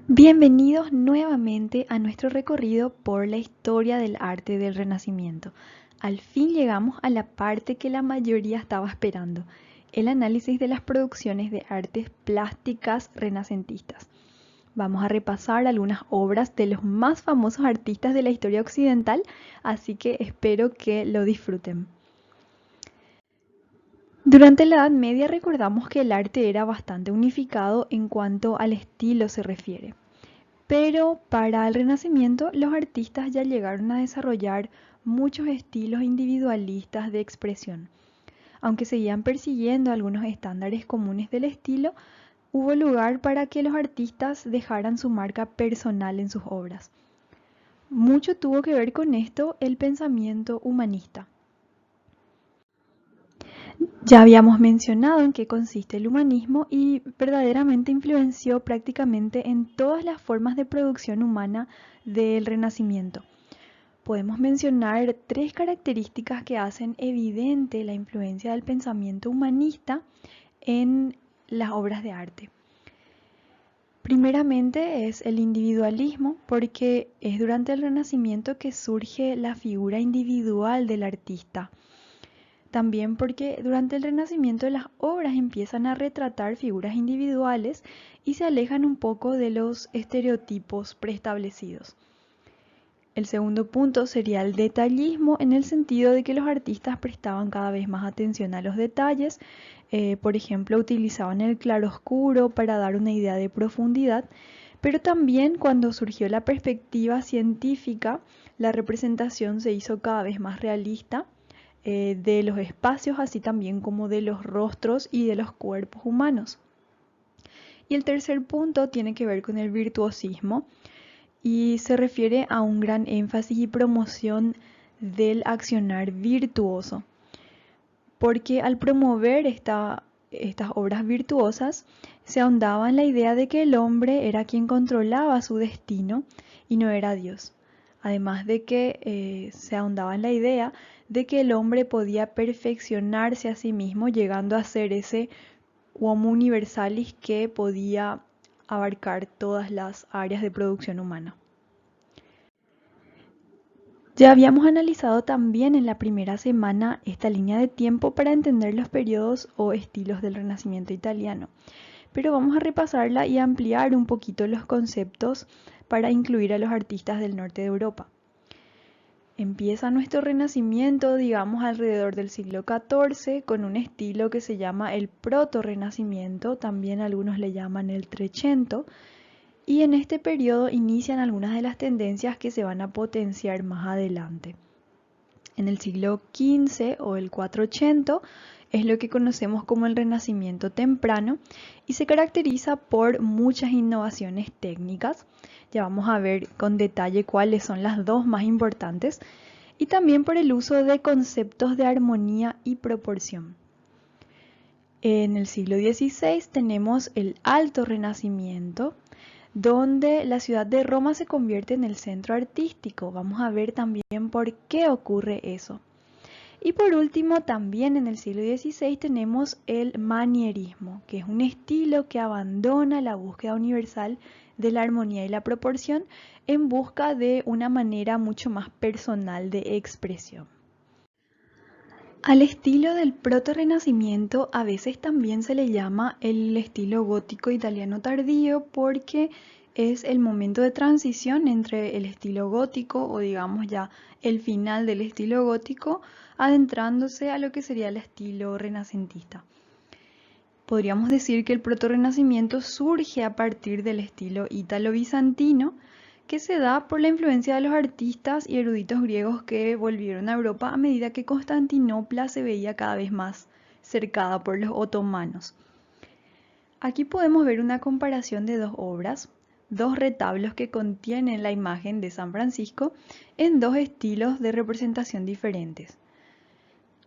Bienvenidos nuevamente a nuestro recorrido por la historia del arte del Renacimiento. Al fin llegamos a la parte que la mayoría estaba esperando, el análisis de las producciones de artes plásticas renacentistas. Vamos a repasar algunas obras de los más famosos artistas de la historia occidental, así que espero que lo disfruten. Durante la Edad Media recordamos que el arte era bastante unificado en cuanto al estilo se refiere. Pero para el Renacimiento los artistas ya llegaron a desarrollar muchos estilos individualistas de expresión. Aunque seguían persiguiendo algunos estándares comunes del estilo, hubo lugar para que los artistas dejaran su marca personal en sus obras. Mucho tuvo que ver con esto el pensamiento humanista. Ya habíamos mencionado en qué consiste el humanismo y verdaderamente influenció prácticamente en todas las formas de producción humana del Renacimiento. Podemos mencionar tres características que hacen evidente la influencia del pensamiento humanista en las obras de arte. Primeramente es el individualismo, porque es durante el Renacimiento que surge la figura individual del artista. También porque durante el Renacimiento las obras empiezan a retratar figuras individuales y se alejan un poco de los estereotipos preestablecidos. El segundo punto sería el detallismo, en el sentido de que los artistas prestaban cada vez más atención a los detalles. Por ejemplo, utilizaban el claroscuro para dar una idea de profundidad, pero también cuando surgió la perspectiva científica, la representación se hizo cada vez más realista de los espacios, así también como de los rostros y de los cuerpos humanos. Y el tercer punto tiene que ver con el virtuosismo y se refiere a un gran énfasis y promoción del accionar virtuoso, porque al promover estas obras virtuosas se ahondaba en la idea de que el hombre era quien controlaba su destino y no era Dios. Además de que se ahondaba en la idea de que el hombre podía perfeccionarse a sí mismo, llegando a ser ese homo universalis que podía abarcar todas las áreas de producción humana. Ya habíamos analizado también en la primera semana esta línea de tiempo para entender los periodos o estilos del Renacimiento italiano, pero vamos a repasarla y ampliar un poquito los conceptos para incluir a los artistas del norte de Europa. Empieza nuestro Renacimiento, digamos, alrededor del siglo XIV, con un estilo que se llama el proto-renacimiento, también algunos le llaman el Trecento, y en este periodo inician algunas de las tendencias que se van a potenciar más adelante. En el siglo XV o el 480 es lo que conocemos como el Renacimiento temprano y se caracteriza por muchas innovaciones técnicas. Ya vamos a ver con detalle cuáles son las dos más importantes, y también por el uso de conceptos de armonía y proporción. En el siglo XVI tenemos el Alto Renacimiento, donde la ciudad de Roma se convierte en el centro artístico. Vamos a ver también por qué ocurre eso. Y por último, también en el siglo XVI tenemos el manierismo, que es un estilo que abandona la búsqueda universal de la armonía y la proporción en busca de una manera mucho más personal de expresión. Al estilo del proto-renacimiento a veces también se le llama el estilo gótico italiano tardío, porque es el momento de transición entre el estilo gótico, o digamos ya el final del estilo gótico, adentrándose a lo que sería el estilo renacentista. Podríamos decir que el proto-renacimiento surge a partir del estilo ítalo-bizantino, que se da por la influencia de los artistas y eruditos griegos que volvieron a Europa a medida que Constantinopla se veía cada vez más cercada por los otomanos. Aquí podemos ver una comparación de dos obras, dos retablos que contienen la imagen de San Francisco en dos estilos de representación diferentes.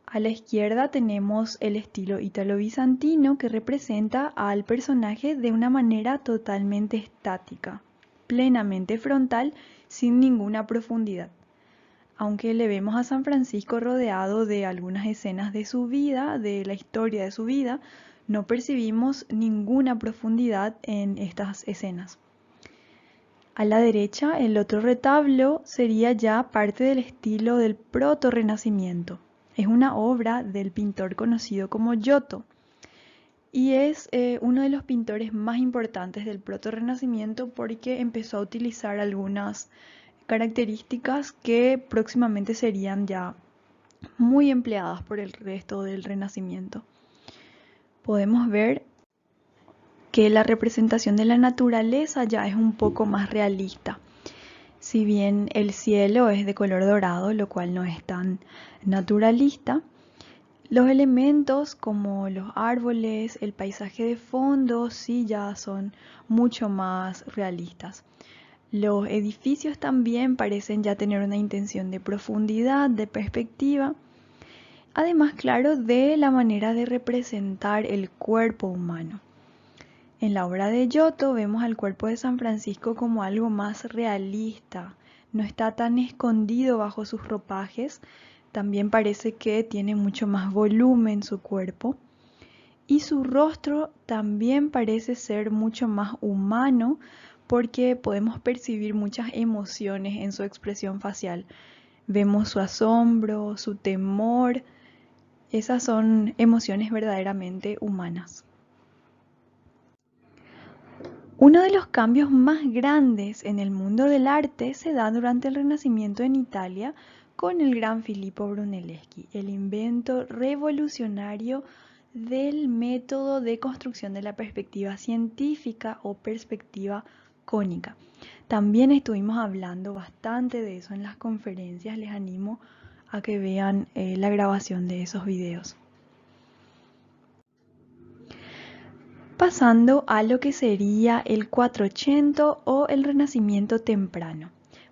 A la izquierda tenemos el estilo ítalo-bizantino, que representa al personaje de una manera totalmente estática, plenamente frontal, sin ninguna profundidad. Aunque le vemos a San Francisco rodeado de algunas escenas de su vida, de la historia de su vida, no percibimos ninguna profundidad en estas escenas. A la derecha, el otro retablo sería ya parte del estilo del proto-renacimiento. Es una obra del pintor conocido como Giotto y es uno de los pintores más importantes del proto-renacimiento porque empezó a utilizar algunas características que próximamente serían ya muy empleadas por el resto del Renacimiento. Podemos ver que la representación de la naturaleza ya es un poco más realista. Si bien el cielo es de color dorado, lo cual no es tan naturalista, los elementos como los árboles, el paisaje de fondo, sí ya son mucho más realistas. Los edificios también parecen ya tener una intención de profundidad, de perspectiva. Además, claro, de la manera de representar el cuerpo humano. En la obra de Giotto vemos al cuerpo de San Francisco como algo más realista, no está tan escondido bajo sus ropajes, también parece que tiene mucho más volumen su cuerpo y su rostro también parece ser mucho más humano porque podemos percibir muchas emociones en su expresión facial. Vemos su asombro, su temor, esas son emociones verdaderamente humanas. Uno de los cambios más grandes en el mundo del arte se da durante el Renacimiento en Italia con el gran Filippo Brunelleschi, el invento revolucionario del método de construcción de la perspectiva científica o perspectiva cónica. También estuvimos hablando bastante de eso en las conferencias, les animo a que vean la grabación de esos videos. Pasando a lo que sería el 480 o el Renacimiento temprano.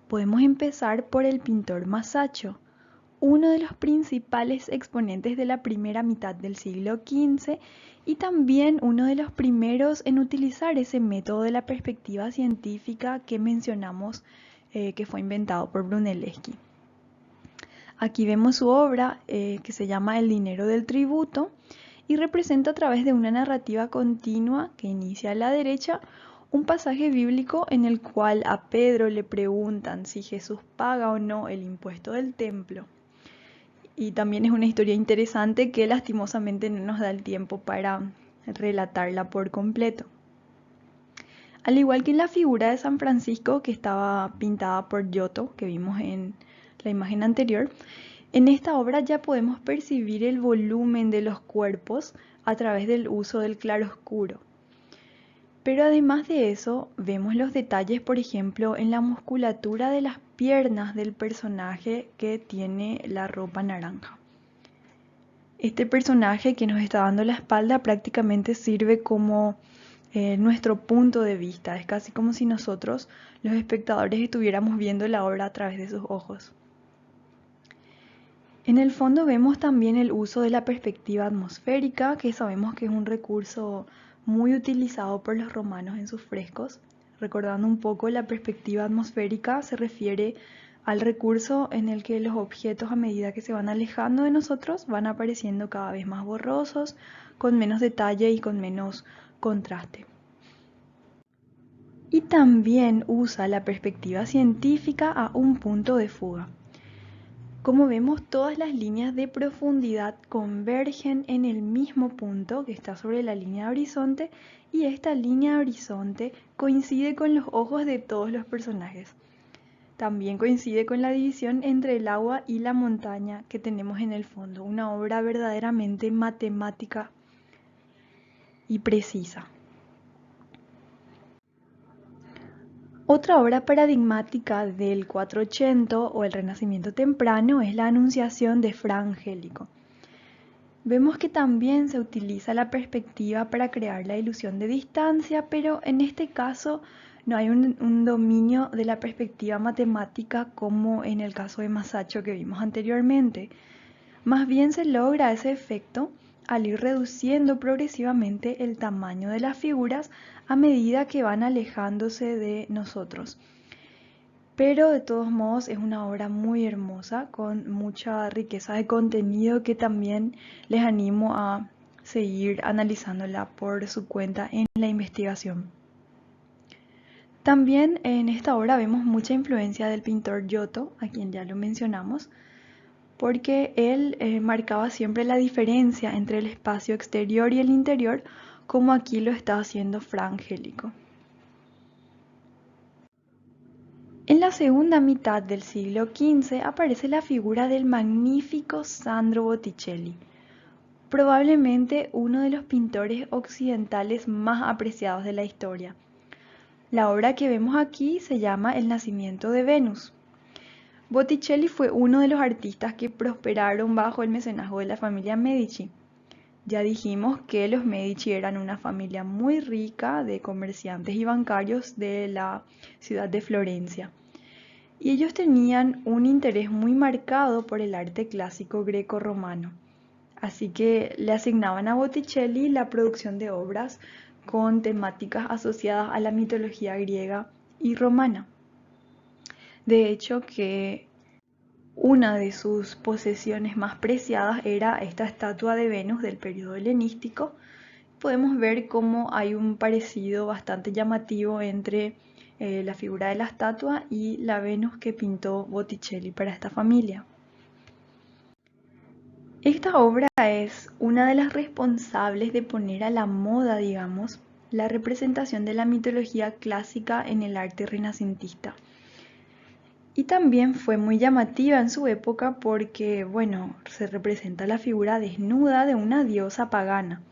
Podemos empezar por el pintor Masaccio, uno de los principales exponentes de la primera mitad del siglo XV y también uno de los primeros en utilizar ese método de la perspectiva científica que mencionamos que fue inventado por Brunelleschi. Aquí vemos su obra que se llama El dinero del tributo y representa a través de una narrativa continua que inicia a la derecha un pasaje bíblico en el cual a Pedro le preguntan si Jesús paga o no el impuesto del templo. Y también es una historia interesante que lastimosamente no nos da el tiempo para relatarla por completo. Al igual que en la figura de San Francisco que estaba pintada por Giotto, que vimos en la imagen anterior, en esta obra ya podemos percibir el volumen de los cuerpos a través del uso del claroscuro. Pero además de eso, vemos los detalles, por ejemplo, en la musculatura de las piernas del personaje que tiene la ropa naranja. Este personaje que nos está dando la espalda prácticamente sirve como nuestro punto de vista. Es casi como si nosotros, los espectadores, estuviéramos viendo la obra a través de sus ojos. En el fondo vemos también el uso de la perspectiva atmosférica, que sabemos que es un recurso muy utilizado por los romanos en sus frescos. Recordando un poco, la perspectiva atmosférica se refiere al recurso en el que los objetos a medida que se van alejando de nosotros van apareciendo cada vez más borrosos, con menos detalle y con menos contraste. Y también usa la perspectiva científica a un punto de fuga. Como vemos, todas las líneas de profundidad convergen en el mismo punto que está sobre la línea de horizonte y esta línea de horizonte coincide con los ojos de todos los personajes. También coincide con la división entre el agua y la montaña que tenemos en el fondo, una obra verdaderamente matemática y precisa. Otra obra paradigmática del 480 o el Renacimiento temprano es la Anunciación de Fra Angelico. Vemos que también se utiliza la perspectiva para crear la ilusión de distancia, pero en este caso no hay un dominio de la perspectiva matemática como en el caso de Masaccio que vimos anteriormente. Más bien se logra ese efecto al ir reduciendo progresivamente el tamaño de las figuras a medida que van alejándose de nosotros. Pero de todos modos es una obra muy hermosa, con mucha riqueza de contenido que también les animo a seguir analizándola por su cuenta en la investigación. También en esta obra vemos mucha influencia del pintor Giotto, a quien ya lo mencionamos, porque él marcaba siempre la diferencia entre el espacio exterior y el interior, como aquí lo está haciendo Fra Angelico. En la segunda mitad del siglo XV aparece la figura del magnífico Sandro Botticelli, probablemente uno de los pintores occidentales más apreciados de la historia. La obra que vemos aquí se llama El nacimiento de Venus. Botticelli fue uno de los artistas que prosperaron bajo el mecenazgo de la familia Medici. Ya dijimos que los Medici eran una familia muy rica de comerciantes y bancarios de la ciudad de Florencia. Y ellos tenían un interés muy marcado por el arte clásico greco-romano. Así que le asignaban a Botticelli la producción de obras con temáticas asociadas a la mitología griega y romana. De hecho, que una de sus posesiones más preciadas era esta estatua de Venus del periodo helenístico. Podemos ver cómo hay un parecido bastante llamativo entre la figura de la estatua y la Venus que pintó Botticelli para esta familia. Esta obra es una de las responsables de poner a la moda, digamos, la representación de la mitología clásica en el arte renacentista. Y también fue muy llamativa en su época porque, bueno, se representa la figura desnuda de una diosa pagana.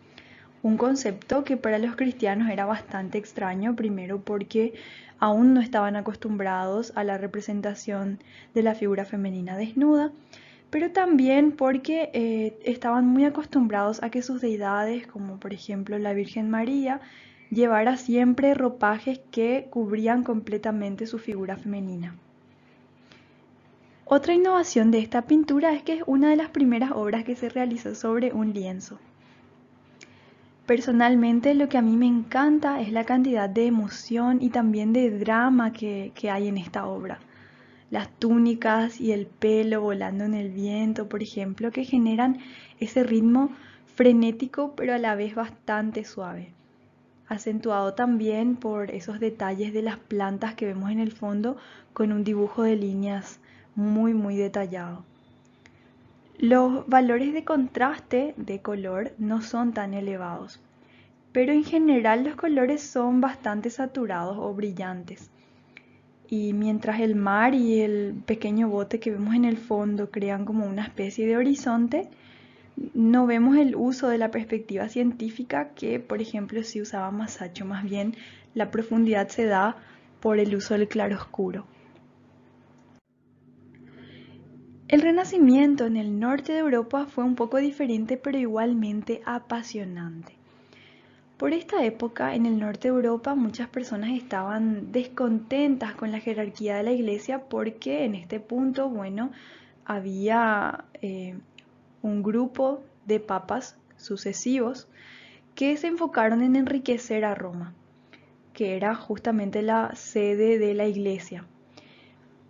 Un concepto que para los cristianos era bastante extraño, primero porque aún no estaban acostumbrados a la representación de la figura femenina desnuda, pero también porque estaban muy acostumbrados a que sus deidades, como por ejemplo la Virgen María, llevara siempre ropajes que cubrían completamente su figura femenina. Otra innovación de esta pintura es que es una de las primeras obras que se realizó sobre un lienzo. Personalmente lo que a mí me encanta es la cantidad de emoción y también de drama que hay en esta obra. Las túnicas y el pelo volando en el viento, por ejemplo, que generan ese ritmo frenético pero a la vez bastante suave. Acentuado también por esos detalles de las plantas que vemos en el fondo con un dibujo de líneas muy detallado. Los valores de contraste de color no son tan elevados, pero en general los colores son bastante saturados o brillantes. Y mientras el mar y el pequeño bote que vemos en el fondo crean como una especie de horizonte, no vemos el uso de la perspectiva científica que, por ejemplo, si usaba Masaccio, más bien la profundidad se da por el uso del claroscuro. El Renacimiento en el norte de Europa fue un poco diferente, pero igualmente apasionante. Por esta época, en el norte de Europa, muchas personas estaban descontentas con la jerarquía de la iglesia porque en este punto, bueno, había un grupo de papas sucesivos que se enfocaron en enriquecer a Roma, que era justamente la sede de la iglesia.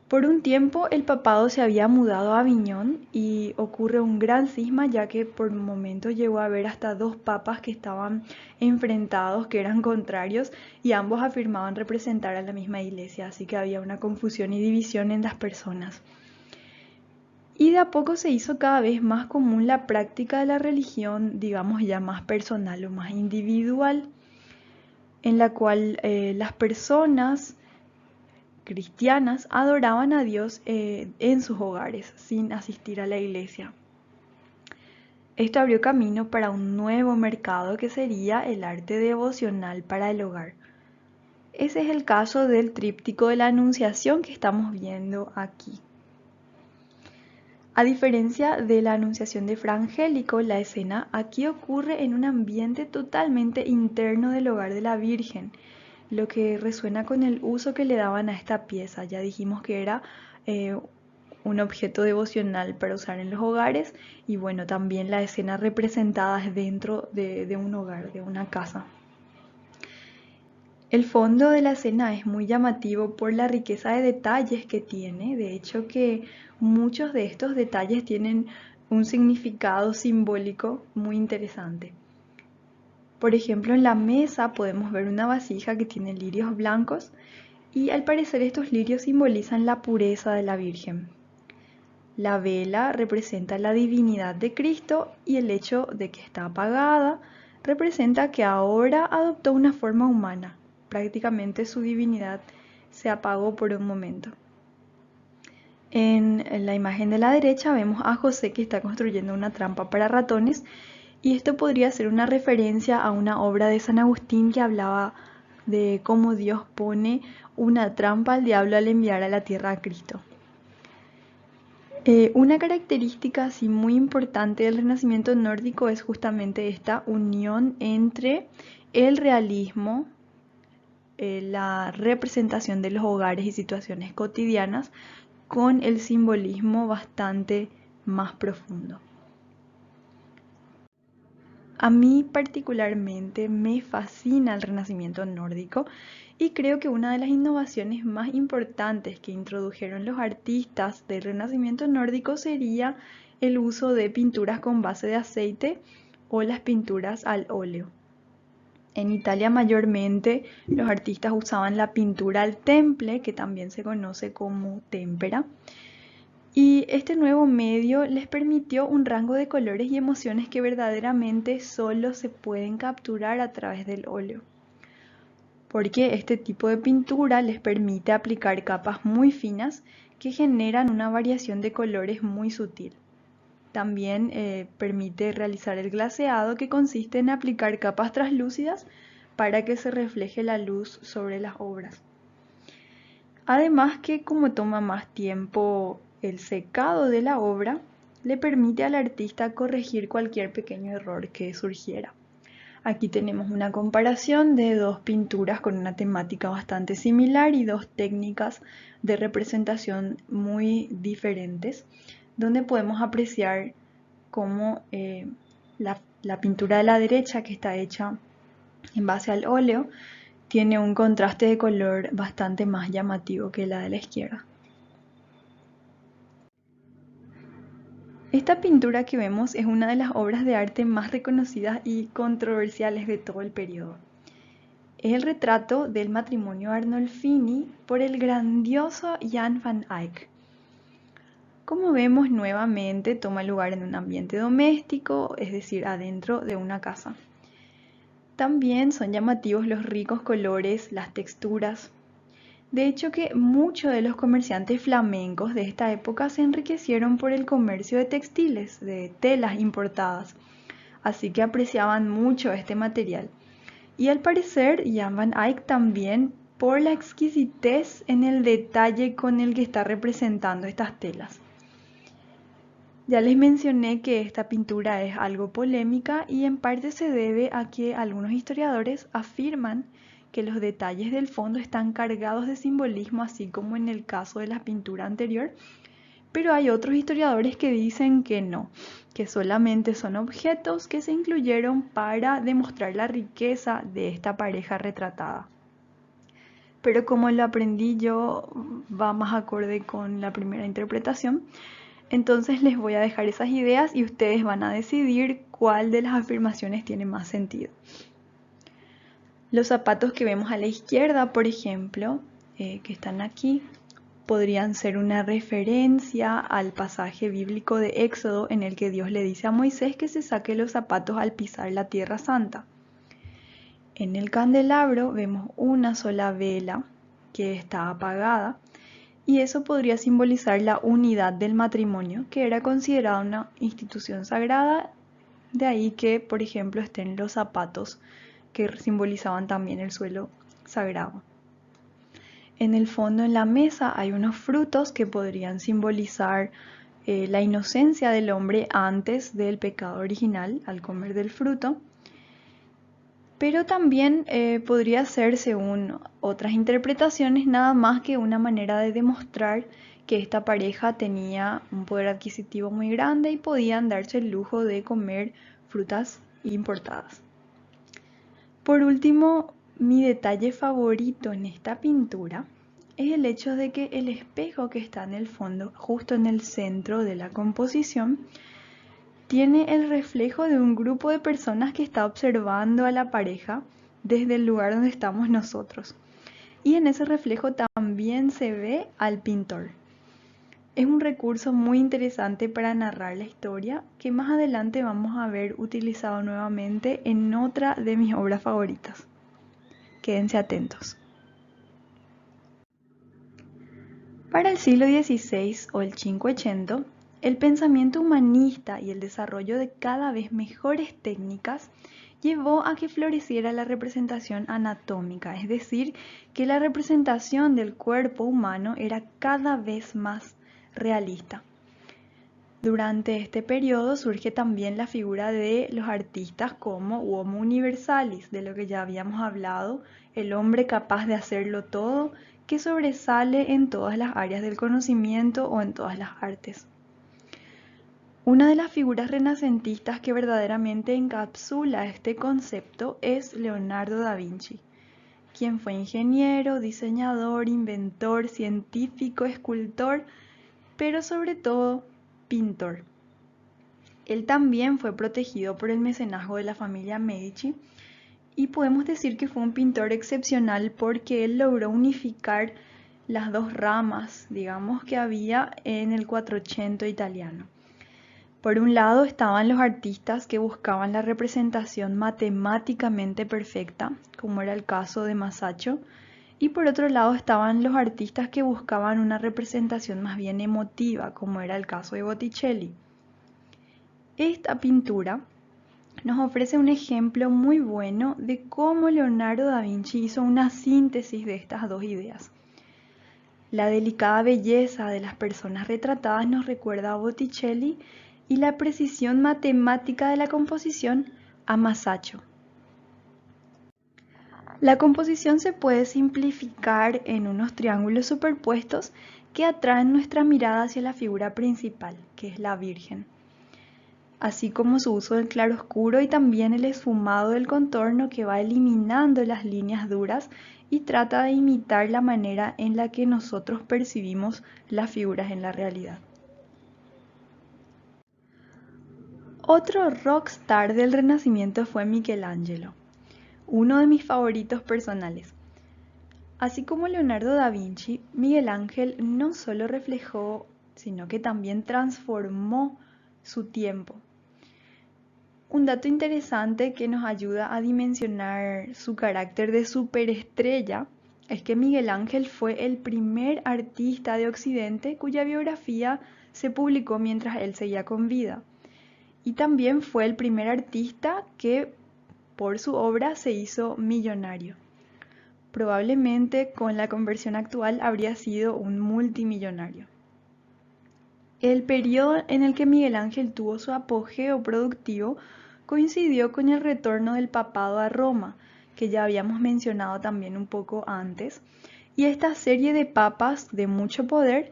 Por un tiempo el papado se había mudado a Aviñón y ocurre un gran cisma ya que por momentos llegó a haber hasta dos papas que estaban enfrentados, que eran contrarios y ambos afirmaban representar a la misma iglesia, así que había una confusión y división en las personas. Y de a poco se hizo cada vez más común la práctica de la religión, digamos ya más personal o más individual, en la cual las personas cristianas adoraban a Dios en sus hogares, sin asistir a la iglesia. Esto abrió camino para un nuevo mercado que sería el arte devocional para el hogar. Ese es el caso del tríptico de la Anunciación que estamos viendo aquí. A diferencia de la Anunciación de Fra Angelico, la escena aquí ocurre en un ambiente totalmente interno del hogar de la Virgen, lo que resuena con el uso que le daban a esta pieza. Ya dijimos que era un objeto devocional para usar en los hogares y bueno, también la escena representada es dentro de un hogar, de una casa. El fondo de la escena es muy llamativo por la riqueza de detalles que tiene. De hecho que muchos de estos detalles tienen un significado simbólico muy interesante. Por ejemplo, en la mesa podemos ver una vasija que tiene lirios blancos y al parecer estos lirios simbolizan la pureza de la Virgen. La vela representa la divinidad de Cristo y el hecho de que está apagada representa que ahora adoptó una forma humana. Prácticamente su divinidad se apagó por un momento. En la imagen de la derecha vemos a José que está construyendo una trampa para ratones, y esto podría ser una referencia a una obra de San Agustín que hablaba de cómo Dios pone una trampa al diablo al enviar a la tierra a Cristo. Una característica así muy importante del Renacimiento nórdico es justamente esta unión entre el realismo, la representación de los hogares y situaciones cotidianas, con el simbolismo bastante más profundo. A mí particularmente me fascina el Renacimiento nórdico y creo que una de las innovaciones más importantes que introdujeron los artistas del Renacimiento nórdico sería el uso de pinturas con base de aceite o las pinturas al óleo. En Italia mayormente los artistas usaban la pintura al temple, que también se conoce como témpera. Y este nuevo medio les permitió un rango de colores y emociones que verdaderamente solo se pueden capturar a través del óleo. Porque este tipo de pintura les permite aplicar capas muy finas que generan una variación de colores muy sutil. También permite realizar el glaseado, que consiste en aplicar capas translúcidas para que se refleje la luz sobre las obras. Además que como toma más tiempo el secado de la obra, le permite al artista corregir cualquier pequeño error que surgiera. Aquí tenemos una comparación de dos pinturas con una temática bastante similar y dos técnicas de representación muy diferentes, donde podemos apreciar cómo la pintura de la derecha, que está hecha en base al óleo, tiene un contraste de color bastante más llamativo que la de la izquierda. Esta pintura que vemos es una de las obras de arte más reconocidas y controversiales de todo el periodo. Es el retrato del matrimonio Arnolfini por el grandioso Jan van Eyck. Como vemos, nuevamente toma lugar en un ambiente doméstico, es decir, adentro de una casa. También son llamativos los ricos colores, las texturas. De hecho que muchos de los comerciantes flamencos de esta época se enriquecieron por el comercio de textiles, de telas importadas, así que apreciaban mucho este material. Y al parecer Jan van Eyck también por la exquisitez en el detalle con el que está representando estas telas. Ya les mencioné que esta pintura es algo polémica y en parte se debe a que algunos historiadores afirman que los detalles del fondo están cargados de simbolismo, así como en el caso de la pintura anterior, pero hay otros historiadores que dicen que no, que solamente son objetos que se incluyeron para demostrar la riqueza de esta pareja retratada. Pero como lo aprendí yo, va más acorde con la primera interpretación. Entonces les voy a dejar esas ideas y ustedes van a decidir cuál de las afirmaciones tiene más sentido. Los zapatos que vemos a la izquierda, por ejemplo, que están aquí, podrían ser una referencia al pasaje bíblico de Éxodo en el que Dios le dice a Moisés que se saque los zapatos al pisar la Tierra Santa. En el candelabro vemos una sola vela que está apagada, y eso podría simbolizar la unidad del matrimonio, que era considerada una institución sagrada, de ahí que, por ejemplo, estén los zapatos que simbolizaban también el suelo sagrado. En el fondo, en la mesa, hay unos frutos que podrían simbolizar la inocencia del hombre antes del pecado original al comer del fruto. Pero también podría ser, según otras interpretaciones, nada más que una manera de demostrar que esta pareja tenía un poder adquisitivo muy grande y podían darse el lujo de comer frutas importadas. Por último, mi detalle favorito en esta pintura es el hecho de que el espejo que está en el fondo, justo en el centro de la composición, tiene el reflejo de un grupo de personas que está observando a la pareja desde el lugar donde estamos nosotros. y en ese reflejo también se ve al pintor. Es un recurso muy interesante para narrar la historia que más adelante vamos a ver utilizado nuevamente en otra de mis obras favoritas. Quédense atentos. Para el siglo XVI o el Cinquecento, el pensamiento humanista y el desarrollo de cada vez mejores técnicas llevó a que floreciera la representación anatómica, es decir, que la representación del cuerpo humano era cada vez más realista. Durante este periodo surge también la figura de los artistas como Homo Universalis, de lo que ya habíamos hablado, el hombre capaz de hacerlo todo, que sobresale en todas las áreas del conocimiento o en todas las artes. Una de las figuras renacentistas que verdaderamente encapsula este concepto es Leonardo da Vinci, quien fue ingeniero, diseñador, inventor, científico, escultor, pero sobre todo pintor. Él también fue protegido por el mecenazgo de la familia Medici y podemos decir que fue un pintor excepcional porque él logró unificar las dos ramas, digamos, que había en el Quattrocento italiano. Por un lado estaban los artistas que buscaban la representación matemáticamente perfecta, como era el caso de Masaccio, y por otro lado estaban los artistas que buscaban una representación más bien emotiva, como era el caso de Botticelli. Esta pintura nos ofrece un ejemplo muy bueno de cómo Leonardo da Vinci hizo una síntesis de estas dos ideas. La delicada belleza de las personas retratadas nos recuerda a Botticelli y la precisión matemática de la composición a Masaccio. La composición se puede simplificar en unos triángulos superpuestos que atraen nuestra mirada hacia la figura principal, que es la Virgen, así como su uso del claroscuro y también el esfumado del contorno que va eliminando las líneas duras y trata de imitar la manera en la que nosotros percibimos las figuras en la realidad. Otro rockstar del Renacimiento fue Michelangelo, uno de mis favoritos personales. Así como Leonardo da Vinci, Miguel Ángel no solo reflejó, sino que también transformó su tiempo. Un dato interesante que nos ayuda a dimensionar su carácter de superestrella es que Miguel Ángel fue el primer artista de Occidente cuya biografía se publicó mientras él seguía con vida. Y también fue el primer artista que por su obra se hizo millonario. Probablemente con la conversión actual habría sido un multimillonario. El periodo en el que Miguel Ángel tuvo su apogeo productivo coincidió con el retorno del papado a Roma, que ya habíamos mencionado también un poco antes, y esta serie de papas de mucho poder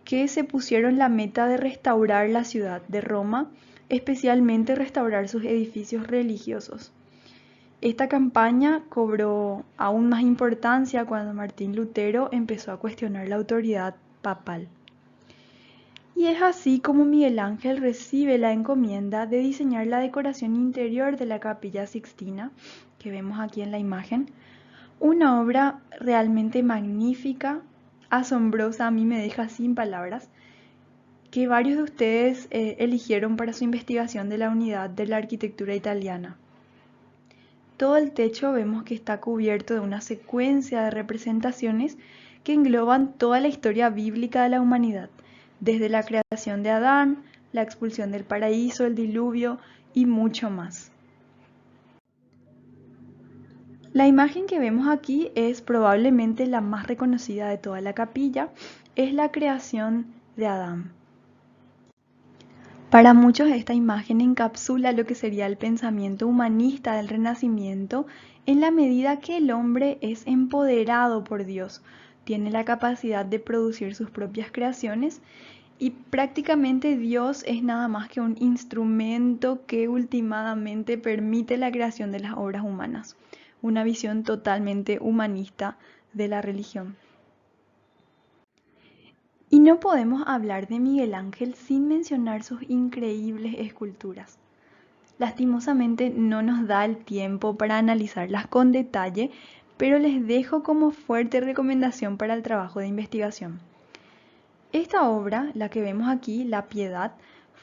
que se pusieron la meta de restaurar la ciudad de Roma, especialmente restaurar sus edificios religiosos. Esta campaña cobró aún más importancia cuando Martín Lutero empezó a cuestionar la autoridad papal. Y es así como Miguel Ángel recibe la encomienda de diseñar la decoración interior de la Capilla Sixtina, que vemos aquí en la imagen. Una obra realmente magnífica, asombrosa, a mí me deja sin palabras, que varios de ustedes eligieron para su investigación de la unidad de la arquitectura italiana. Todo el techo vemos que está cubierto de una secuencia de representaciones que engloban toda la historia bíblica de la humanidad, desde la creación de Adán, la expulsión del paraíso, el diluvio y mucho más. La imagen que vemos aquí es probablemente la más reconocida de toda la capilla, es la creación de Adán. Para muchos esta imagen encapsula lo que sería el pensamiento humanista del Renacimiento en la medida que el hombre es empoderado por Dios, tiene la capacidad de producir sus propias creaciones y prácticamente Dios es nada más que un instrumento que últimamente permite la creación de las obras humanas, una visión totalmente humanista de la religión. Y no podemos hablar de Miguel Ángel sin mencionar sus increíbles esculturas. Lastimosamente no nos da el tiempo para analizarlas con detalle, pero les dejo como fuerte recomendación para el trabajo de investigación. Esta obra, la que vemos aquí, La Piedad,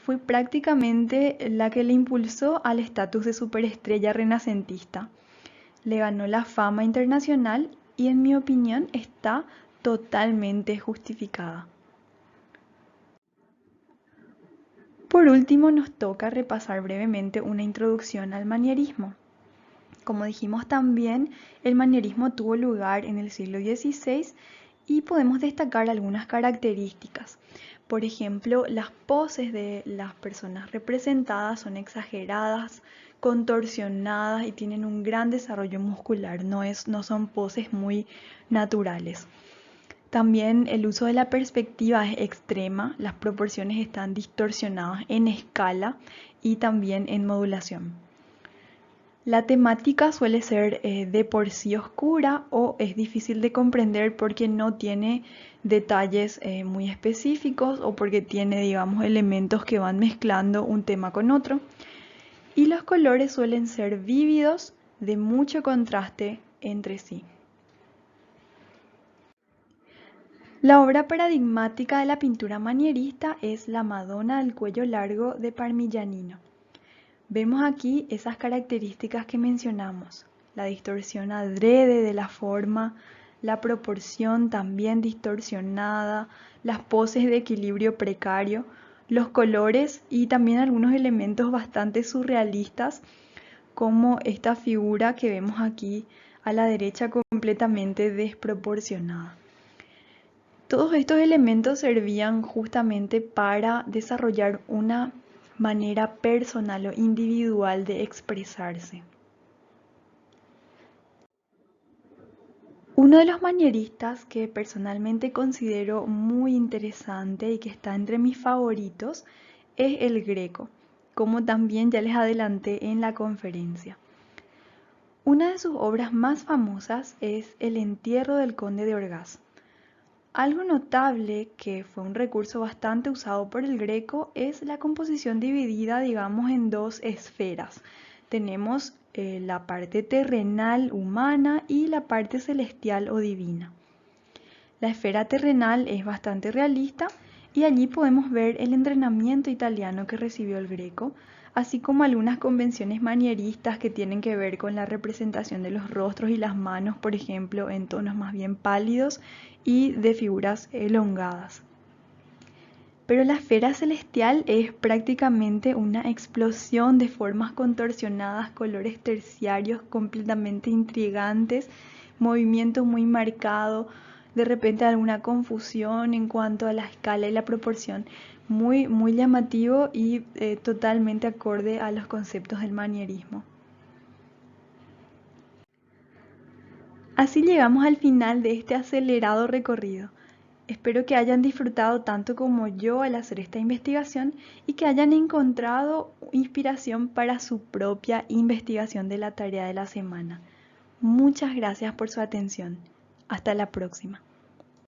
fue prácticamente la que le impulsó al estatus de superestrella renacentista. Le ganó la fama internacional y en mi opinión está totalmente justificada. Por último, nos toca repasar brevemente una introducción al manierismo. Como dijimos también, el manierismo tuvo lugar en el siglo XVI y podemos destacar algunas características. Por ejemplo, las poses de las personas representadas son exageradas, contorsionadas y tienen un gran desarrollo muscular, no son poses muy naturales. También el uso de la perspectiva es extrema, las proporciones están distorsionadas en escala y también en modulación. La temática suele ser de por sí oscura o es difícil de comprender porque no tiene detalles muy específicos o porque tiene, digamos, elementos que van mezclando un tema con otro. Y los colores suelen ser vívidos, de mucho contraste entre sí. La obra paradigmática de la pintura manierista es La Madonna del cuello largo de Parmigianino. Vemos aquí esas características que mencionamos, la distorsión adrede de la forma, la proporción también distorsionada, las poses de equilibrio precario, los colores y también algunos elementos bastante surrealistas como esta figura que vemos aquí a la derecha completamente desproporcionada. Todos estos elementos servían justamente para desarrollar una manera personal o individual de expresarse. Uno de los manieristas que personalmente considero muy interesante y que está entre mis favoritos es el Greco, como también ya les adelanté en la conferencia. Una de sus obras más famosas es El entierro del conde de Orgaz. Algo notable que fue un recurso bastante usado por el Greco es la composición dividida, digamos, en dos esferas. Tenemos la parte terrenal humana y la parte celestial o divina. La esfera terrenal es bastante realista y allí podemos ver el entrenamiento italiano que recibió el Greco, así como algunas convenciones manieristas que tienen que ver con la representación de los rostros y las manos, por ejemplo, en tonos más bien pálidos y de figuras elongadas. Pero la esfera celestial es prácticamente una explosión de formas contorsionadas, colores terciarios completamente intrigantes, movimiento muy marcado, de repente alguna confusión en cuanto a la escala y la proporción, muy llamativo y totalmente acorde a los conceptos del manierismo. Así llegamos al final de este acelerado recorrido. Espero que hayan disfrutado tanto como yo al hacer esta investigación y que hayan encontrado inspiración para su propia investigación de la tarea de la semana. Muchas gracias por su atención. Hasta la próxima.